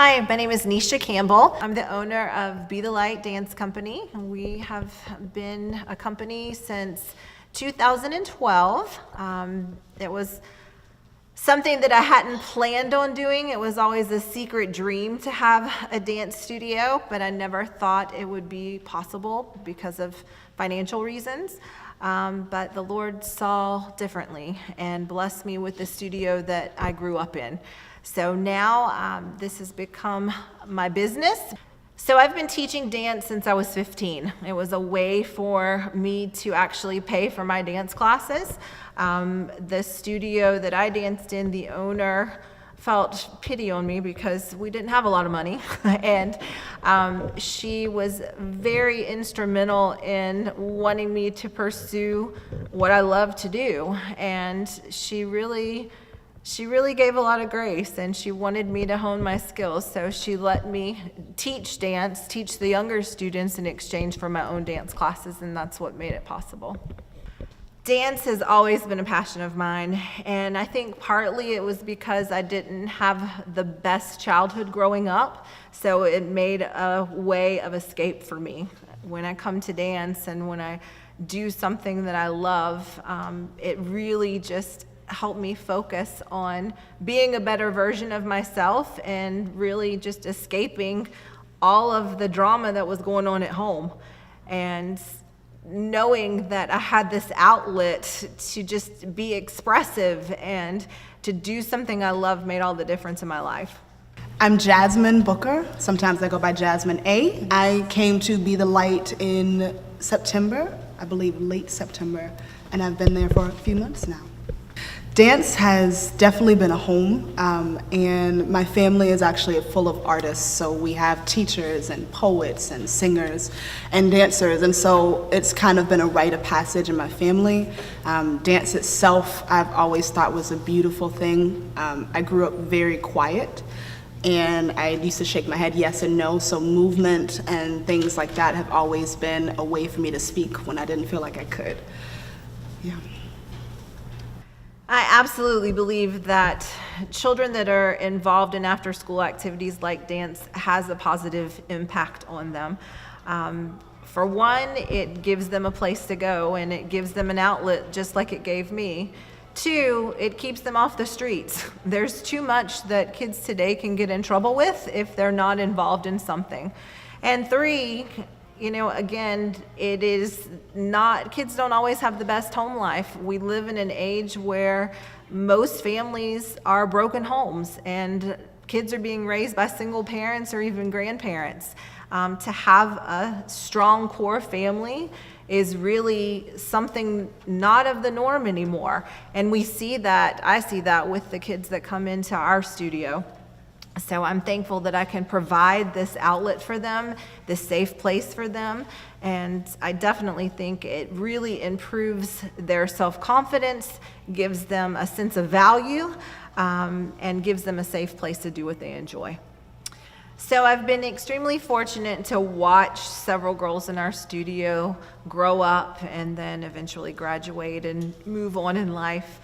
Hi, my name is Nisha Campbell. I'm the owner of Be the Light Dance Company. We have been a company since 2012. It was something that I hadn't planned on doing. It was always a secret dream to have a dance studio, but I never thought it would be possible because of financial reasons. But the Lord saw differently and blessed me with the studio that I grew up in. So now this has become my business. So I've been teaching dance since I was 15. It was a way for me to actually pay for my dance classes. The studio that I danced in, the owner felt pity on me because we didn't have a lot of money. And she was very instrumental in wanting me to pursue what I love to do. And she really gave a lot of grace, and she wanted me to hone my skills. So she let me teach dance, teach the younger students in exchange for my own dance classes, and that's what made it possible. Dance has always been a passion of mine, and I think partly it was because I didn't have the best childhood growing up, so it made a way of escape for me. When I come to dance and when I do something that I love, it really just helped me focus on being a better version of myself and really just escaping all of the drama that was going on at home. And knowing that I had this outlet to just be expressive and to do something I love made all the difference in my life. I'm Jasmine Booker. Sometimes I go by Jasmine A. I came to Be the Light in September, I believe late September, and I've been there for a few months now. Dance has definitely been a home, and my family is actually full of artists, so we have teachers and poets and singers and dancers, and so it's kind of been a rite of passage in my family. Dance itself, I've always thought was a beautiful thing. I grew up very quiet, and I used to shake my head yes and no, so movement and things like that have always been a way for me to speak when I didn't feel like I could. Yeah. I absolutely believe that children that are involved in after-school activities like dance has a positive impact on them. For one, it gives them a place to go and it gives them an outlet just like it gave me. Two, it keeps them off the streets. There's too much that kids today can get in trouble with if they're not involved in something. And three, again, it is not, kids don't always have the best home life. We live in an age where most families are broken homes and kids are being raised by single parents or even grandparents. To have a strong core family is really something not of the norm anymore. And I see that with the kids that come into our studio. So I'm thankful that I can provide this outlet for them, this safe place for them, and I definitely think it really improves their self-confidence, gives them a sense of value, and gives them a safe place to do what they enjoy. So I've been extremely fortunate to watch several girls in our studio grow up and then eventually graduate and move on in life.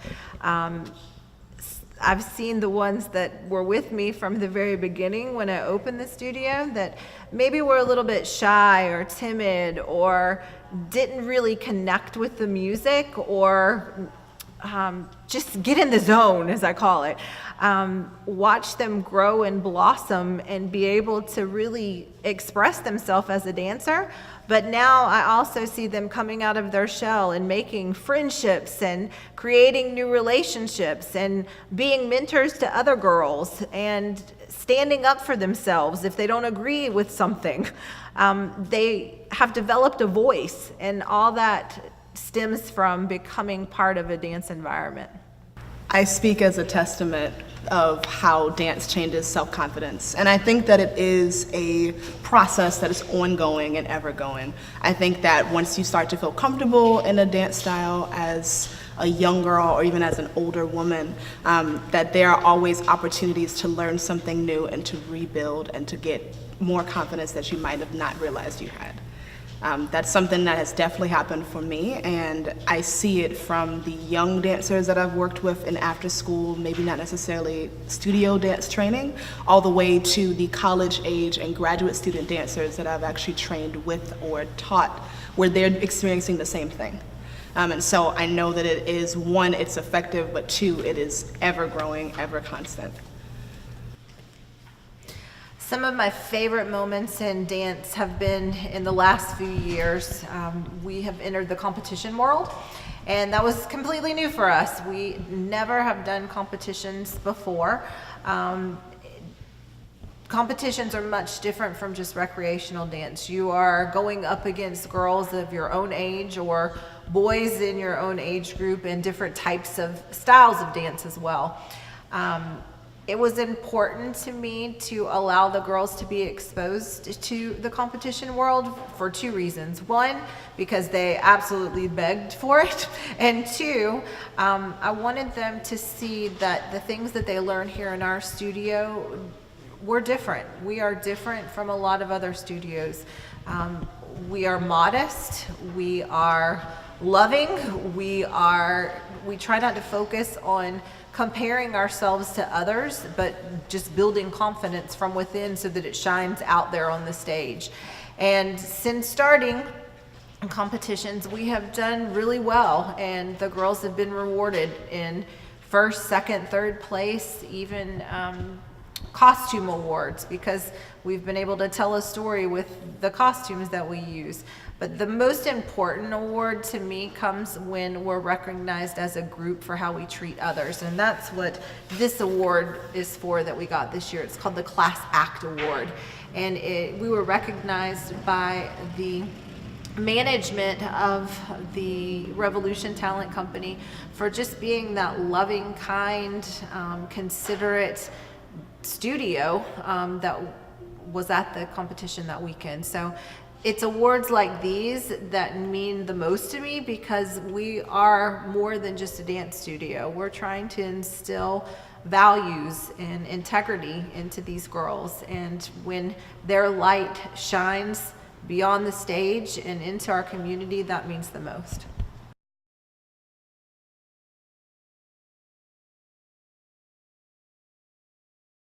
I've seen the ones that were with me from the very beginning when I opened the studio that maybe were a little bit shy or timid or didn't really connect with the music or just get in the zone, as I call it. Watch them grow and blossom and be able to really express themselves as a dancer. But now I also see them coming out of their shell and making friendships and creating new relationships and being mentors to other girls and standing up for themselves if they don't agree with something. They have developed a voice, and all that stems from becoming part of a dance environment. I speak as a testament of how dance changes self-confidence. And I think that it is a process that is ongoing and ever going. I think that once you start to feel comfortable in a dance style as a young girl or even as an older woman, that there are always opportunities to learn something new and to rebuild and to get more confidence that you might have not realized you had. That's something that has definitely happened for me, and I see it from the young dancers that I've worked with in after school, maybe not necessarily studio dance training, all the way to the college age and graduate student dancers that I've actually trained with or taught, where they're experiencing the same thing. And so I know that it is, one, it's effective, but two, it is ever growing, ever constant. Some of my favorite moments in dance have been in the last few years. We have entered the competition world, and that was completely new for us. We never have done competitions before. Competitions are much different from just recreational dance. You are going up against girls of your own age or boys in your own age group and different types of styles of dance as well. It was important to me to allow the girls to be exposed to the competition world for two reasons. One, because they absolutely begged for it. And two, I wanted them to see that the things that they learn here in our studio were different. We are different from a lot of other studios. We are modest, we are loving, we try not to focus on comparing ourselves to others, but just building confidence from within so that it shines out there on the stage. And since starting competitions, we have done really well, and the girls have been rewarded in first, second, third place, even costume awards, because we've been able to tell a story with the costumes that we use. But the most important award to me comes when we're recognized as a group for how we treat others. And that's what this award is for that we got this year. It's called the Class Act Award. And we were recognized by the management of the Revolution Talent Company for just being that loving, kind, considerate studio that was at the competition that weekend. So it's awards like these that mean the most to me, because we are more than just a dance studio. We're trying to instill values and integrity into these girls, and when their light shines beyond the stage and into our community, that means the most.